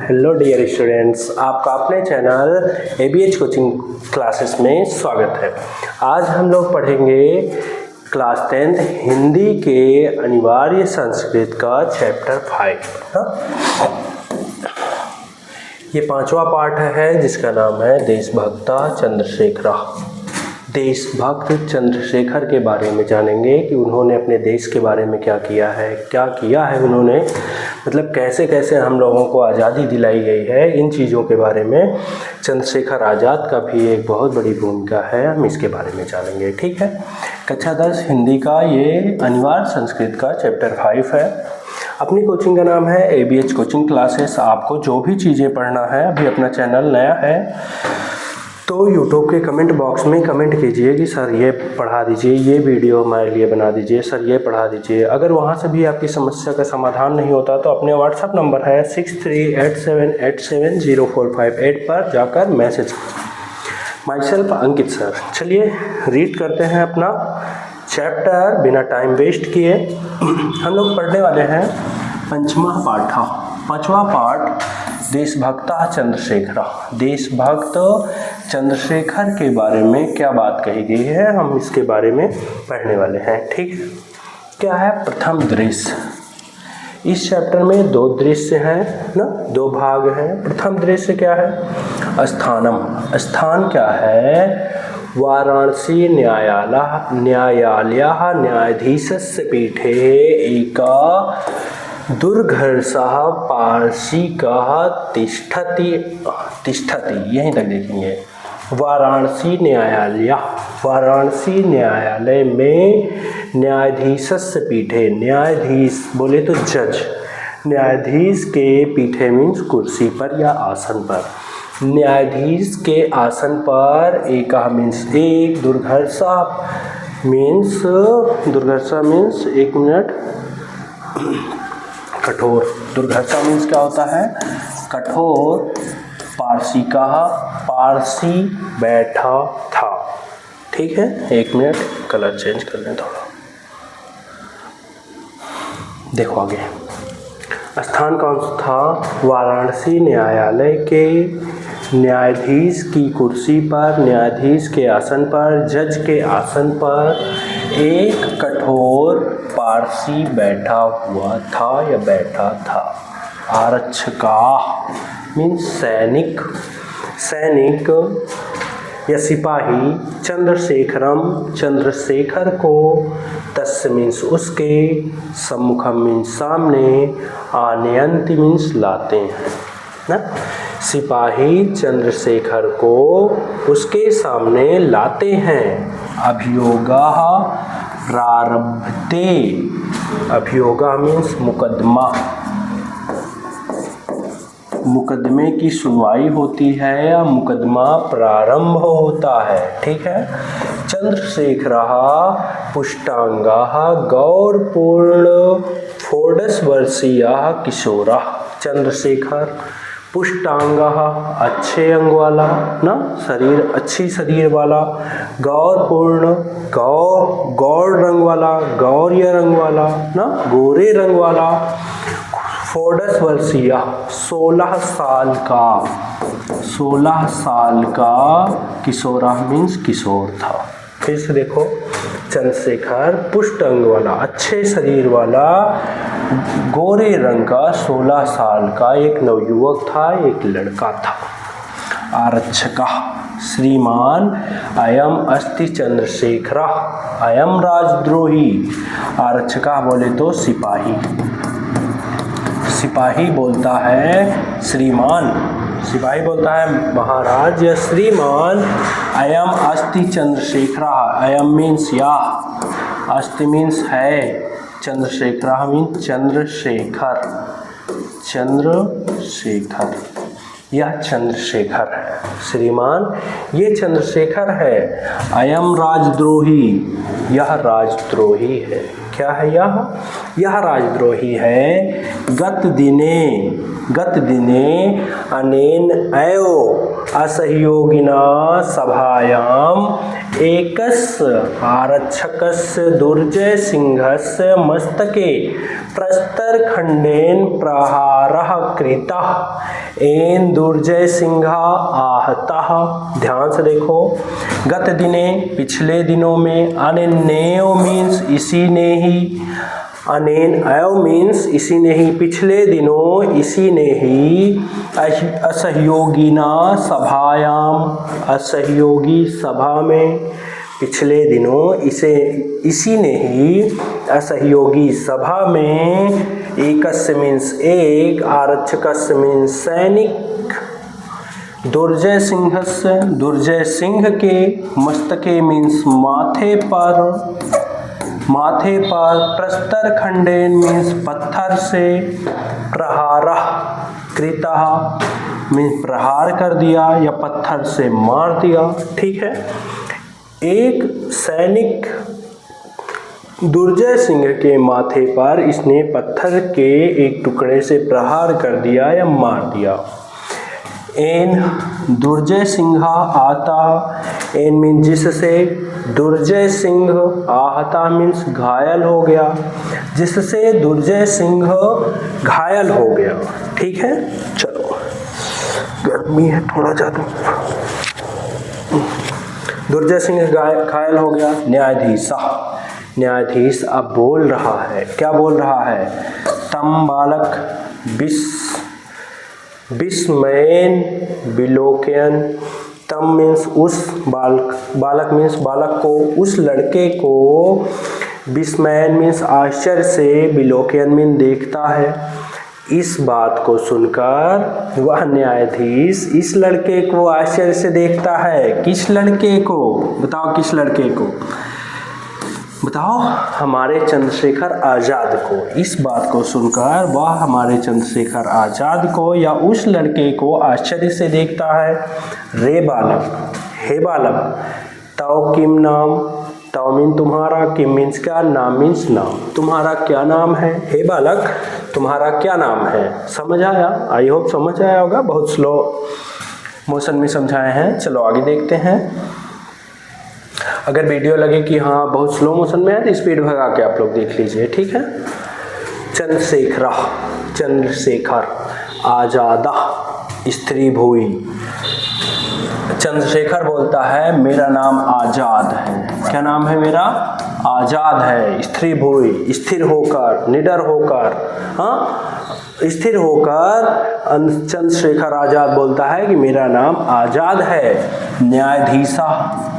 Hello dear students, आपका अपने channel ABH coaching classes में स्वागत है। आज हम लोग पढ़ेंगे क्लास 10th हिंदी के अनिवार्य संस्कृत का चैप्टर 5। ये 5वां पार्ट है जिसका नाम है देशभक्ता चंद्रशेखर। देशभक्त चंद्रशेखर के बारे में जानेंगे कि उन्होंने अपने देश के बारे में क्या किया है उन्होंने, मतलब कैसे कैसे हम लोगों को आज़ादी दिलाई गई है। इन चीज़ों के बारे में चंद्रशेखर आज़ाद का भी एक बहुत बड़ी भूमिका है, हम इसके बारे में जानेंगे। ठीक है, कक्षा 10 हिंदी का ये अनिवार्य संस्कृत का चैप्टर 5 है। अपनी कोचिंग का नाम है ABH कोचिंग क्लासेस। आपको जो भी चीज़ें पढ़ना है, अभी अपना चैनल नया है तो यूट्यूब के कमेंट बॉक्स में कमेंट कीजिए कि सर ये पढ़ा दीजिए, ये वीडियो हमारे लिए बना दीजिए, सर ये पढ़ा दीजिए। अगर वहाँ से भी आपकी समस्या का समाधान नहीं होता तो अपने व्हाट्सएप नंबर है 6387870458 पर जाकर मैसेज कीजिए। My self Ankit sir. चलिए रीड करते हैं अपना चैप्टर बिना टाइम वेस्ट किए। हम लोग पढ़ने वाले हैं 5वां पाठ देशभक्ता चंद्रशेखर। देशभक्त चंद्रशेखर के बारे में क्या बात कही गई है, हम इसके बारे में पढ़ने वाले हैं। ठीक है, क्या है प्रथम दृश्य। इस चैप्टर में 2 दृश्य हैं ना, 2 भाग हैं। प्रथम दृश्य क्या है, स्थानम। स्थान क्या है, वाराणसी न्यायाधीशस्य पीठे एका दुर्घर्षः पारसिकः तिष्ठति। यहीं तक देखेंगे। वाराणसी न्यायालय में न्यायाधीशस्य पीठे, न्यायाधीश बोले तो जज, न्यायाधीश के पीठे मीन्स कुर्सी पर या आसन पर, न्यायाधीश के आसन पर एका मीन्स एक, दुर्घर्षा मीन्स एक मिनट, कठोर। दुर्घर्षा मीन्स क्या होता है, कठोर। पारसी बैठा था। ठीक है, एक मिनट कलर चेंज कर लें थोड़ा। देखो आगे स्थान कौन सा था, वाराणसी न्यायालय के न्यायाधीश की कुर्सी पर, न्यायाधीश के आसन पर, जज के आसन पर एक कठोर पारसी बैठा हुआ था या बैठा था। आरक्षका मीन्स सैनिक या सिपाही। चंद्रशेखर को तस्य मीन्स उसके, सम्मुखम मीन्स सामने, आनयंति मीन्स लाते हैं ना। सिपाही चंद्रशेखर को उसके सामने लाते हैं। अभियोगा प्रारभते। अभियोगा मीन्स मुकदमा, मुकदमे की सुनवाई होती है या मुकदमा प्रारंभ होता है। ठीक है, चंद्रशेखरः पुष्टांगः गौरपूर्ण षोडशवर्षीयः किशोरः। चंद्रशेखर पुष्टांगः अच्छे अंग वाला ना, शरीर अच्छी शरीर वाला, गौरपूर्ण गौर रंग वाला, गौर्य रंग वाला ना, गोरे रंग वाला, षोडशवर्षीय 16 साल का किशोरा मीन्स किशोर था। फिर से देखो, चंद्रशेखर पुष्ट अंग वाला, अच्छे शरीर वाला, गोरे रंग का 16 साल का एक नवयुवक था, एक लड़का था। आरक्षक श्रीमान अयम अस्ति चंद्रशेखर अयम राजद्रोही। आरक्षक बोले तो सिपाही, सिपाही बोलता है श्रीमान, सिपाही बोलता है महाराज या श्रीमान। अयम अस्ति चंद्रशेखर, अयम मीन्स या, अस्ति मीन्स है, चंद्रशेखर मीन्स चंद्रशेखर, यह चंद्रशेखर है। श्रीमान ये चंद्रशेखर है। अयम राजद्रोही, यह राजद्रोही है। क्या है यह, यह राजद्रोही है। गत दिने अनेन एव असहयोगिना सभायाम एकस्य आरक्षकस्य दुर्जय सिंहस्य मस्तके प्रस्तरखंडेन प्रहारः कृतः एन दुर्जय सिंह आहतः। ध्यान से देखो, गत दिने पिछले दिनों में, अनेनेव मीन्स इसी ने ही, अनेन एव मीन्स इसी ने ही, पिछले दिनों इसी ने ही, असहयोगिना सभायाम, असहयोगी सभा में, पिछले दिनों इसी ने ही असहयोगी सभा में, एकस्य मीन्स एक, आरक्षकस्य मीन्स सैनिक, दुर्जय सिंह के, मस्तके मीन्स माथे पर, प्रस्तर खंडेन मीन्स पत्थर से, प्रहारः कृतः मीन्स प्रहार कर दिया या पत्थर से मार दिया। ठीक है, एक सैनिक दुर्जय सिंह के माथे पर इसने पत्थर के एक टुकड़े से प्रहार कर दिया या मार दिया। एन दुर्जय सिंह आता, एन मीन जिससे, दुर्जय सिंह, आहता मीन्स घायल हो गया, जिससे दुर्जय सिंह घायल हो गया। ठीक है, चलो, गर्मी है थोड़ा ज़्यादा। दुर्जय सिंह घायल हो गया। न्यायाधीश अब बोल रहा है, क्या बोल रहा है? तम बालक विस्मयेन विलोकयन, तम मीन्स उस, बालक मीन्स बालक को, उस लड़के को, विस्मयन मीन्स आश्चर्य से, विलोकयन मीन्स देखता है। इस बात को सुनकर वह न्यायाधीश इस लड़के को आश्चर्य से देखता है। किस लड़के को? बताओ, किस लड़के को? बताओ, हमारे चंद्रशेखर आज़ाद को। इस बात को सुनकर वह हमारे चंद्रशेखर आज़ाद को या उस लड़के को आश्चर्य से देखता है। रे बालक, हे बालक, तव किम नाम, तव मीन तुम्हारा, किम मीन्स क्या, नाम मीन्स नाम, तुम्हारा क्या नाम है? हे बालक, तुम्हारा क्या नाम है? समझ आया? आई होप समझ आया होगा, बहुत स्लो मोशन में समझाए हैं। चलो आगे देखते हैं। अगर वीडियो लगे कि हाँ बहुत स्लो मोशन में है तो स्पीड भगा के आप लोग देख लीजिए। ठीक है, चंद्रशेखर आज़ाद स्त्री भूई। चंद्रशेखर बोलता है मेरा नाम आज़ाद है। क्या नाम है मेरा? आज़ाद है। स्त्री भूई, स्थिर होकर, निडर होकर, हाँ स्थिर होकर चंद्रशेखर आज़ाद बोलता है कि मेरा नाम आज़ाद है। न्यायाधीशा,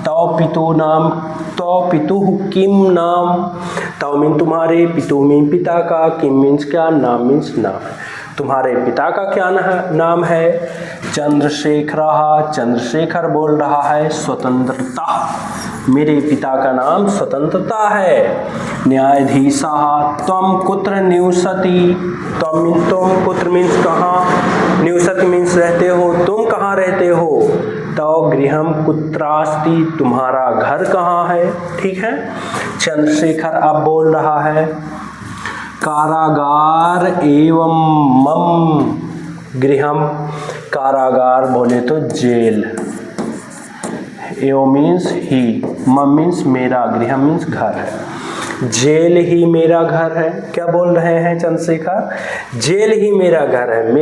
तव पितु नाम, तव पितु किम नाम, तव मीन तुम्हारे, पितु मीन पिता का, किम मीन्स क्या, नाम मीन्स नाम। तुम्हारे पिता का क्या नाम है? चंद्रशेखर बोल रहा है स्वतंत्रता, मेरे पिता का नाम स्वतंत्रता है। न्यायाधीशा, त्वं कुत्र निवसति, तुम कुत्र मीन्स कहाँ, निवसति मीन्स रहते हो, तुम कहाँ रहते हो। तव गृहम कुत्रास्ति, तुम्हारा घर कहाँ है। ठीक है, चंद्रशेखर अब बोल रहा है कारागार एवं मम गृहम, कारागार बोले तो जेल, एवं मीन्स ही, मम मीन्स मेरा, गृह मीन्स घर है, जेल ही मेरा घर है। क्या बोल रहे हैं चंद्रशेखर? जेल ही मेरा घर है,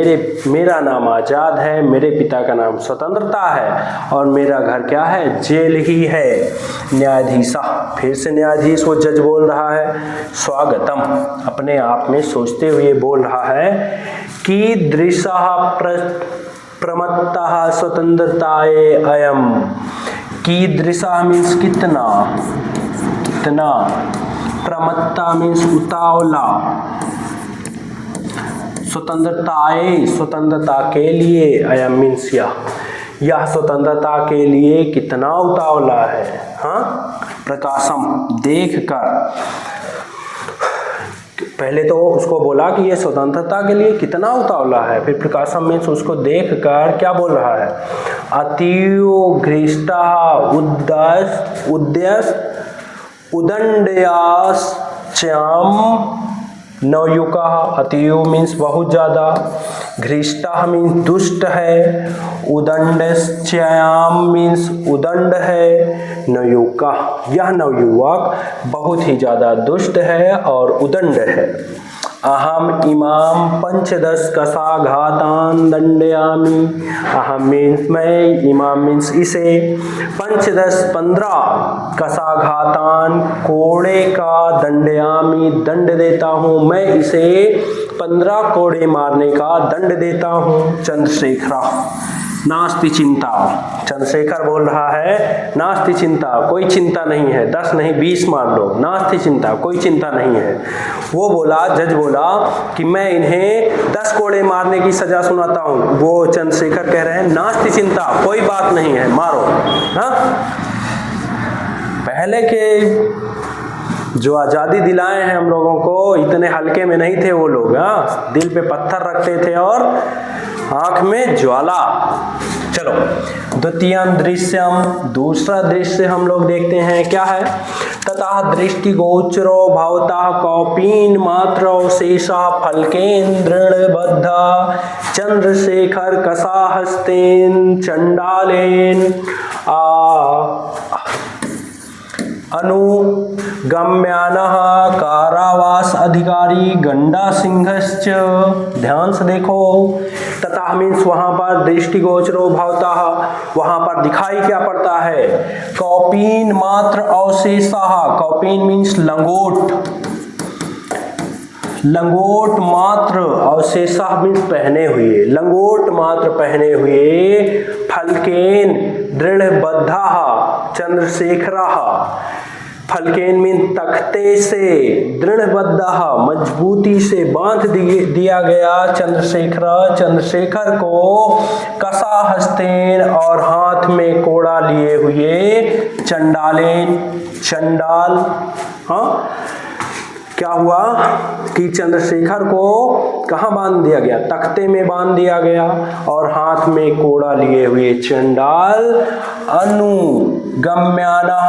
मेरा नाम आज़ाद है, मेरे पिता का नाम स्वतंत्रता है और मेरा घर क्या है? जेल ही है। न्यायाधीशा, फिर से न्यायाधीश वो जज बोल रहा है स्वागतम, अपने आप में सोचते हुए बोल रहा है कि दृशः प्रमत्तः स्वतंत्रताये अयम। कीदृशः मीन्स कितना, कितना, प्रमत्ता मीन्स उतावला, स्वतंत्रताये स्वतंत्रता के लिए, अयम मीन्स यह स्वतंत्रता के लिए कितना उतावला है। हाँ, प्रकाशम देख कर, पहले तो उसको बोला कि ये स्वतंत्रता के लिए कितना उतावला है, फिर प्रकाशम मीन्स उसको देख कर क्या बोल रहा है? अतीव घृष्टः उद्यस उदंडयाश्चाम नवयुका अतियु मीन्स बहुत ज़्यादा, घृष्टा मीन्स दुष्ट है, उदंडश्चयाम मीन्स उदंड है, नवयुका यह नवयुवक बहुत ही ज़्यादा दुष्ट है और उदंड है। अहम इमाम पंचदश कसाघातान दंडयामि, अहम मीन्स मैं, इमाम मीन्स इसे, पंचदश 15 कसाघातान कोड़े का, दंडयामि दंड देता हूँ, मैं इसे 15 कोड़े मारने का दंड देता हूँ। चंद्रशेखर नास्ति चिंता, चंद्रशेखर बोल रहा है नास्ति चिंता, कोई चिंता नहीं है, 10 नहीं 20 मार लो, नास्ति चिंता कोई चिंता नहीं है। वो बोला, जज बोला कि मैं इन्हें 10 कोड़े मारने की सजा सुनाता हूँ, वो चंद्रशेखर कह रहे हैं नास्ति चिंता कोई बात नहीं है, मारो। हाँ, पहले के जो आज़ादी दिलाए हैं हम लोगों को, इतने हल्के में नहीं थे वो लोग। हाँ, दिल पे पत्थर रखते थे और आंख में ज्वाला। चलो द्वितीयं दृश्यम, दूसरा दृश्य हम लोग देखते हैं, क्या है? तथा दृष्टि गोचरो भवतः कौपीन मात्र शेषा फलकेन्द्र बद्धा चंद्रशेखर कसा हस्तेन चंडालेन अनुगम्यानः कारावास अधिकारी गंडा सिंहश्च। ध्यान से देखो, तथा मीन्स वहां पर दृष्टिगोचरो भवतः, वहां पर दिखाई क्या पड़ता है? कौपीन मात्र अवशेषः, कौपीन मीन्स लंगोट, लंगोट मात्र, अवशेषः मीन्स पहने हुए, लंगोट मात्र पहने हुए, फलकेन दृढ़बद्धः चंद्रशेखरः, फलकेन मीन तख्ते से, दृढ़बद्धः मजबूती से बांध दिया गया चंद्रशेखर, चंद्रशेखर को कसा हस्तेन और हाथ में कोड़ा लिए हुए, चंडालेन चंडाल। हाँ, क्या हुआ कि चंद्रशेखर को कहाँ बांध दिया गया? तख्ते में बांध दिया गया और हाथ में कोड़ा लिए हुए चंडाल। अनुगम्यानः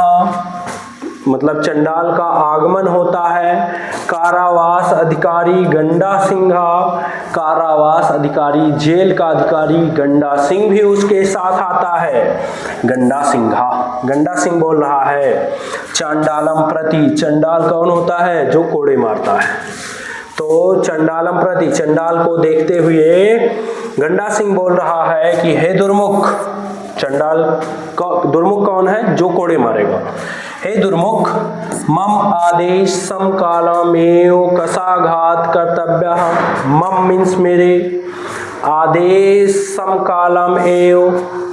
मतलब चंडाल का आगमन होता है। कारावास अधिकारी गंडा सिंहा, कारावास अधिकारी जेल का अधिकारी गंडा सिंह भी उसके साथ आता है। गंडा सिंहा, गंडा सिंह बोल रहा है चंडालम प्रति, चंडाल कौन होता है? जो कोड़े मारता है। तो चंडालम प्रति, चंडाल को देखते हुए गंडा सिंह बोल रहा है कि हे दुर्मुख, चंडाल दुर्मुख कौन है? जो कोड़े मारेगा। हे दुर्मुख, मम आदेश समकालमेव कसाघात कर्तव्यः, मम मीन्स मेरे, आदेश समकालम एव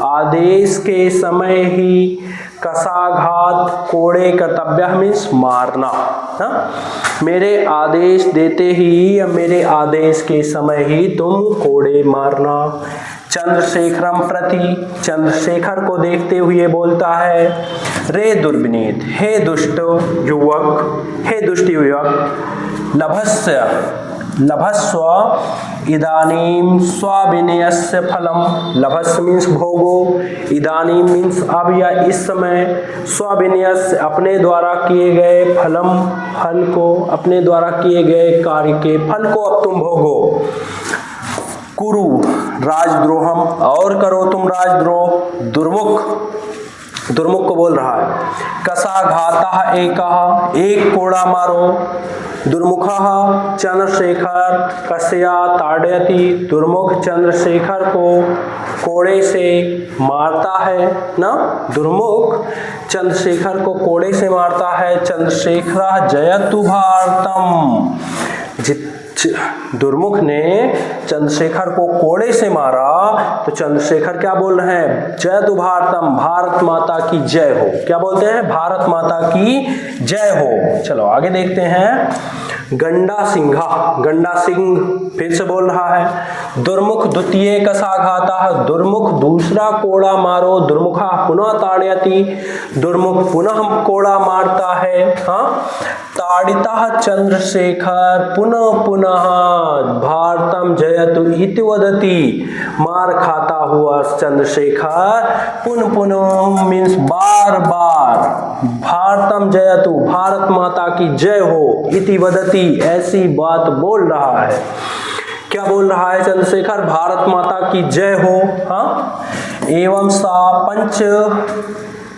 आदेश के समय ही, कसाघात कोड़े कर्तव्य मीन्स मारना। हा? मेरे आदेश देते ही या मेरे आदेश के समय ही तुम कोड़े मारना। चंद्रशेखरम प्रति, चंद्रशेखर को देखते हुए बोलता है, रे दुर्विनीत, हे दुष्ट युवक, हे दुष्ट युवक, लभस्व इदानीम स्वाविनयस्य फलम, लभस्व मीन्स भोगो, इदानीम मीन्स अब या इस समय, स्वाविनयस्य अपने द्वारा किए गए, फलम फल को, अपने द्वारा किए गए कार्य के फल को अब तुम भोगो। कुरु राजद्रोहम, और करो तुम राजद्रोह। दुर्मुख, दुर्मुख को बोल रहा है, कसाघातः एकः, एक कोड़ा मारो। दुर्मुखः चंद्रशेखर कस्या ताड़यति, दुर्मुख चंद्रशेखर को कोड़े से मारता है ना। दुर्मुख चंद्रशेखर को कोड़े से मारता है। चंद्रशेखर जयतु भारतम, दुर्मुख ने चंद्रशेखर को कोड़े से मारा तो चंद्रशेखर क्या बोल रहे हैं? जयतु भारतम, भारत माता की जय हो। क्या बोलते हैं? भारत माता की जय हो। चलो आगे देखते हैं। गंडा सिंहा, गंडा सिंह फिर से बोल रहा है, दुर्मुख द्वितीय कसाघाता, दुर्मुख दूसरा कोड़ा मारो। दुर्मुखा पुनः ताड़यति, दुर्मुख पुनः कोड़ा मारता है। हाँ, ताडितः चंद्रशेखर पुनः पुनः भारतम जयतु इति वदति। मार खाता हुआ चंद्रशेखर पुनः पुनः मीन्स बार बार भारतम जयतु भारत माता की जय हो इति वदति ऐसी बात बोल रहा है। क्या बोल रहा है चंद्रशेखर? भारत माता की जय हो। हाँ, एवं सा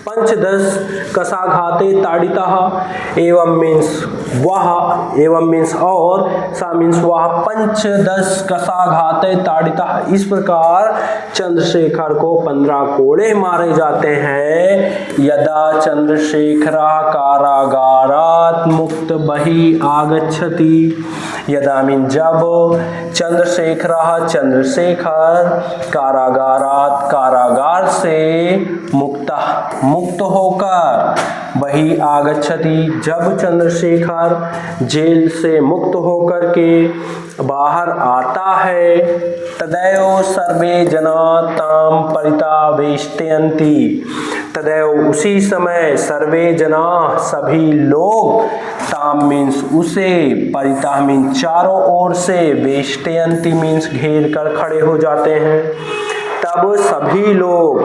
पंचदश कसाघाते ताड़ितः। एवं मीन्स वह, एवं मीन्स और, सा मीन्स वह पंचदश कसाघाते ताड़ितः। इस प्रकार चंद्रशेखर को 15 कोड़े मारे जाते हैं। यदा चंद्रशेखर कारागारात् मुक्त बहि आगच्छति। यदा मीन जब, चंद्रशेखर कारागारात् कारागार से मुक्त होकर बहि आगच्छति। जब चंद्रशेखर जेल से मुक्त होकर के बाहर आता है, तदैव सर्वे जना ताम परितावेष्टयन्ति। तदैव उसी समय सर्वे जना सभी लोग, ताम मीन्स उसे, परिता मीन्स चारों ओर से, वेष्टयन्ति मीन्स घेर कर खड़े हो जाते हैं। तब सभी लोग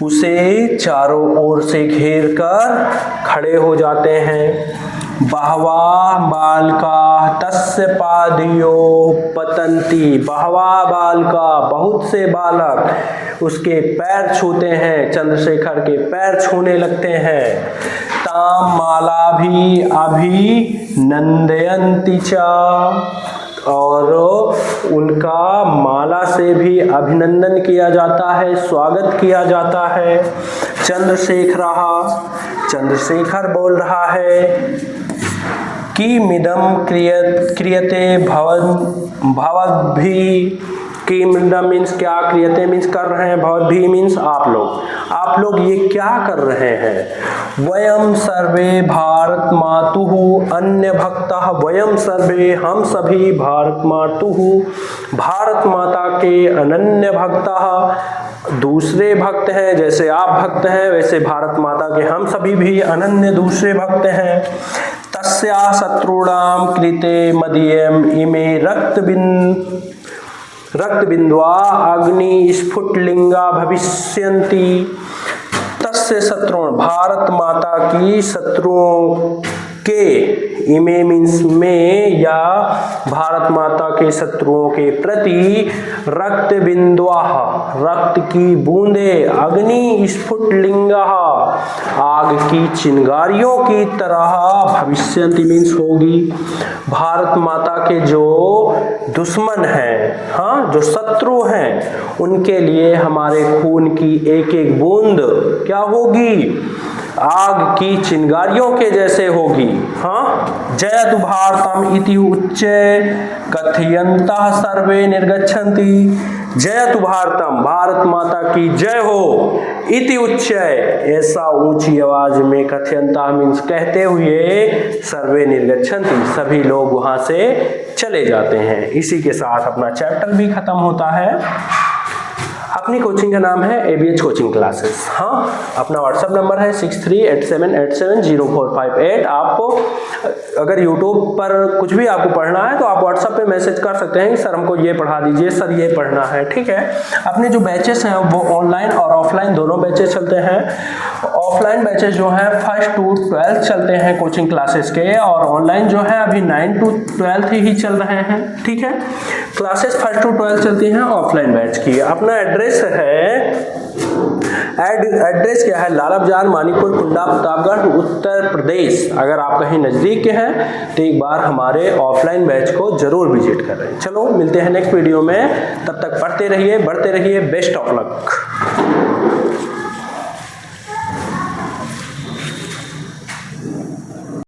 उसे चारों ओर से घेर कर खड़े हो जाते हैं। बहवा बालका तस्य पादयो पतंती। बहवा बालका बहुत से बालक उसके पैर छूते हैं, चंद्रशेखर के पैर छूने लगते हैं। ताम माला भी अभिनंदयन्ति च। और उनका माला से भी अभिनंदन किया जाता है, स्वागत किया जाता है। चंद्रशेखर बोल रहा है कि मिदम क्रियते भवद्भिः। कि मीन्स क्या, क्रियते मीन्स कर रहे हैं, भवद्भिः मीन्स आप लोग ये क्या कर रहे हैं। वयम सर्वे भारत मातुः अन्य भक्तः। वयम सर्वे हम सभी भारत मातुः भारत माता के अनन्य भक्तः दूसरे भक्त हैं। जैसे आप भक्त हैं वैसे भारत माता के हम सभी भी अनन्य दूसरे भक्त हैं। तस्या शत्रूणां कृते मदीयम् इमे रक्तबिंदुआ अग्नि स्फुटलिंगा भविष्यन्ति। तस्य शत्रुओं, भारत माता की शत्रुओं के, इमे मीन्स में, या भारत माता के शत्रुओं के प्रति, रक्त बिंदुआ रक्त की बूंदे, अग्नि स्फुटलिंगा आग की चिंगारियों की तरह, भविष्यन्ति मीन्स होगी। भारत माता के जो दुश्मन हैं, हाँ जो शत्रु हैं, उनके लिए हमारे खून की एक एक बूंद क्या होगी? आग की चिंगारियों के जैसे होगी। हाँ, जयतु भारतम इति उच्चे कथयन्तः सर्वे निर्गच्छन्ति। जयतु भारतम, भारत माता की जय हो, इति उच्चय, ऐसा ऊंची आवाज में, कथयन्तः मीन्स कहते हुए, सर्वे निर्गच्छन्ति, सभी लोग वहां से चले जाते हैं। इसी के साथ अपना चैप्टर भी खत्म होता है। अपनी कोचिंग का नाम है ABH कोचिंग क्लासेस। हाँ, अपना व्हाट्सएप नंबर है 6387870458। आपको अगर यूट्यूब पर कुछ भी आपको पढ़ना है तो आप व्हाट्सएप पे मैसेज कर सकते हैं कि सर हमको ये पढ़ा दीजिए, सर ये पढ़ना है, ठीक है। अपने जो बैचेस हैं वो ऑनलाइन और ऑफलाइन दोनों बैचेस चलते हैं। ऑफलाइन बैचेस जो हैं 1st to 12th चलते हैं कोचिंग क्लासेस के, और ऑनलाइन जो है अभी 9 to 12th ही चल रहे हैं, ठीक है। क्लासेस 1st to 12th चलती हैं ऑफलाइन बैच की। अपना एड्रेस क्या है? लाला बाजार, मानिकपुर, कुंडा, प्रतापगढ़, उत्तर प्रदेश। अगर आप कहीं नजदीक के हैं तो एक बार हमारे ऑफलाइन बैच को जरूर विजिट करें। चलो मिलते हैं नेक्स्ट वीडियो में, तब तक पढ़ते रहिए, बढ़ते रहिए। Best of luck.